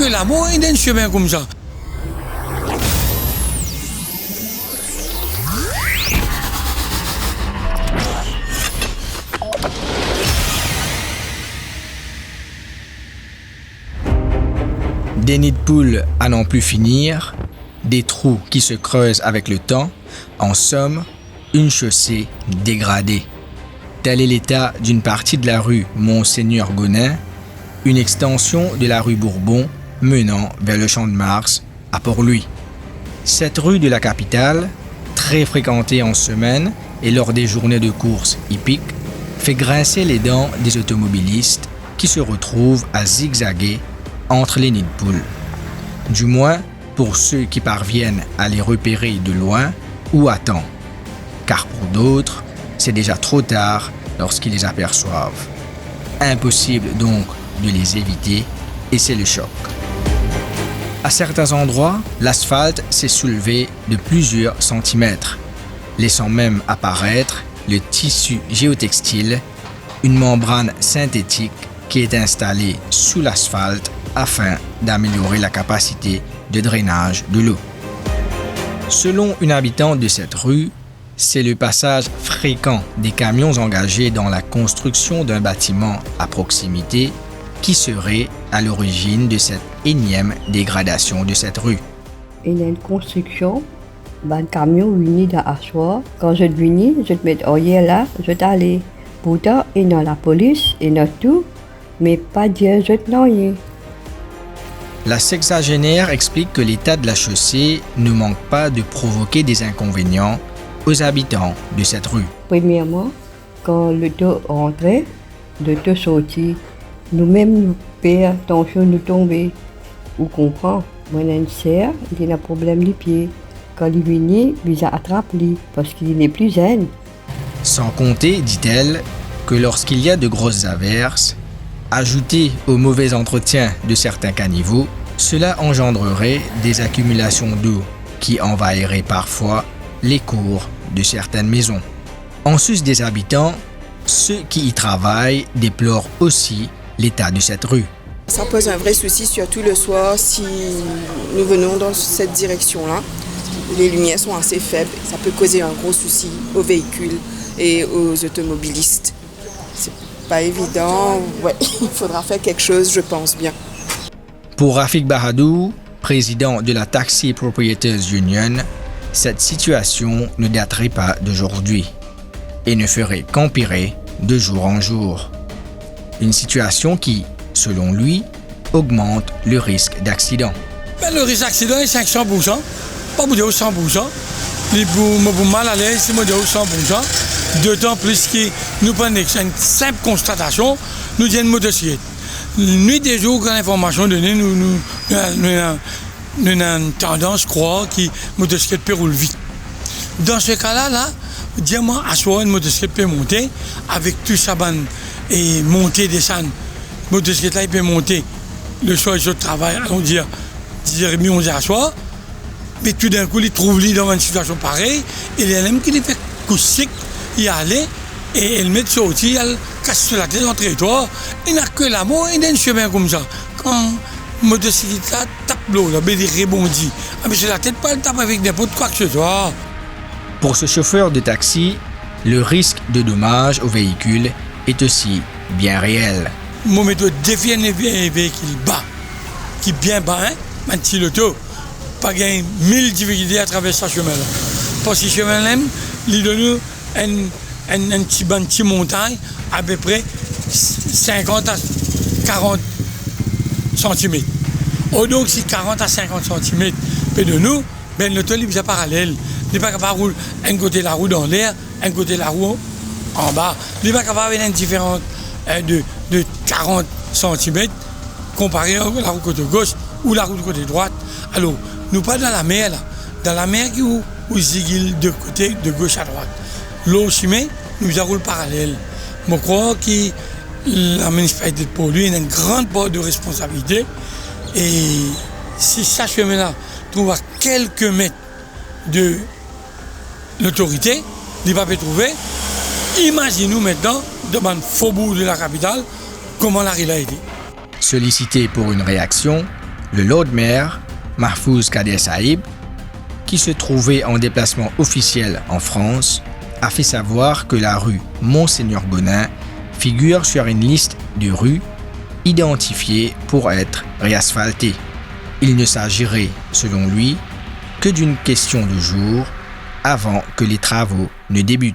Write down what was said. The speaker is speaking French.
que là-bas, il y a un chemin comme ça. Des nids de poules à n'en plus finir, des trous qui se creusent avec le temps, en somme, une chaussée dégradée. Tel est l'état d'une partie de la rue Monseigneur-Gonin, une extension de la rue Bourbon menant vers le Champ de Mars à Port-Louis. Cette rue de la capitale, très fréquentée en semaine et lors des journées de course hippiques, fait grincer les dents des automobilistes qui se retrouvent à zigzaguer entre les nids de poules. Du moins pour ceux qui parviennent à les repérer de loin ou à temps. Car pour d'autres, c'est déjà trop tard lorsqu'ils les aperçoivent. Impossible donc de les éviter et c'est le choc. À certains endroits, l'asphalte s'est soulevé de plusieurs centimètres, laissant même apparaître le tissu géotextile, une membrane synthétique qui est installée sous l'asphalte afin d'améliorer la capacité de drainage de l'eau. Selon une habitante de cette rue, c'est le passage fréquent des camions engagés dans la construction d'un bâtiment à proximité qui serait à l'origine de cette énième dégradation de cette rue. Il y a une construction, un camion venu d'asseoir. Quand je venais, je te mets oreille là, je t'allais. Pourtant, il y a la police, il y a tout, mais pas dire je te noyer. La sexagénaire explique que l'état de la chaussée ne manque pas de provoquer des inconvénients aux habitants de cette rue. Premièrement, quand l'auto rentrait, l'auto sortit, nous-mêmes nous perdons attention nous tomber. Vous comprenez, moi j'ai une serre, il a un problème du pied. Quand il vient, il attrape lui parce qu'il n'est plus zen. Sans compter, dit-elle, que lorsqu'il y a de grosses averses, ajouté au mauvais entretien de certains caniveaux, cela engendrerait des accumulations d'eau qui envahiraient parfois les cours de certaines maisons. En sus des habitants, ceux qui y travaillent déplorent aussi l'état de cette rue. Ça pose un vrai souci, surtout le soir, si nous venons dans cette direction-là. Les lumières sont assez faibles, ça peut causer un gros souci aux véhicules et aux automobilistes. C'est pas évident, ouais, il faudra faire quelque chose, je pense bien. Pour Rafik Bahadou, président de la Taxi Proprietors Union, cette situation ne daterait pas d'aujourd'hui et ne ferait qu'empirer de jour en jour. Une situation qui, selon lui, augmente le risque d'accident. Le risque d'accident est 500%, pas pour dire 100%. Pour mal à l'aise, c'est 100%. D'autant plus que nous prenons une simple constatation, nous disons une motocyclette. Nuit des jours, quand l'information donnée, nous avons une tendance à croire que la motocyclette peut rouler vite. Dans ce cas-là, dis-moi, à soir, une motocyclette peut monter avec tout ça et monter, descendre. La motocyclette là, il peut monter le soir, je travaille, allons dire 10h30, 11h à soir. Mais tout d'un coup, il trouve lui dans une situation pareille, et il aime qu'il fait coucher, il allait, et elle met sorti, elle casse sur la tête dans le territoire. Il n'a que l'amour, il a un chemin comme ça. Quand le motocycliste là tape l'eau, il rebondit. Mais sur la tête, pas elle tape avec n'importe quoi que ce soit. Pour ce chauffeur de taxi, le risque de dommage au véhicule est aussi bien réel. Mon méthode défie un véhicule bas, qui est bien bas, un petit loto. Pas gagner 1000 difficultés à traverser ce chemin-là. Parce que ce chemin-là, il donne une petite montagne à peu près 50 à 40 cm. Donc, si 40 à 50 cm de nous, l'auto est parallèle. Il n'est pas capable de rouler un côté de la roue dans l'air, un côté de la roue en bas. Il n'est pas capable d'avoir une différence de 40 cm comparé à la roue côté gauche ou la roue côté droite. Alors, nous pas dans la mer, là. Dans la mer où zigile de côté, de gauche à droite. L'eau chimée, nous avons le parallèle. Je crois que la municipalité de Port-Louis a une grande part de responsabilité. Et si ce chemin-là trouve à quelques mètres de l'autorité, il va pas trouver. Imaginez-nous maintenant, dans le faubourg de la capitale, comment la rue a été. Sollicité pour une réaction, Le Lord Mayor, Mahfouz Kader Saïb, qui se trouvait en déplacement officiel en France, a fait savoir que la rue Monseigneur Gonin figure sur une liste de rues identifiées pour être réasphaltées. Il ne s'agirait, selon lui, que d'une question de jours avant que les travaux ne débutent.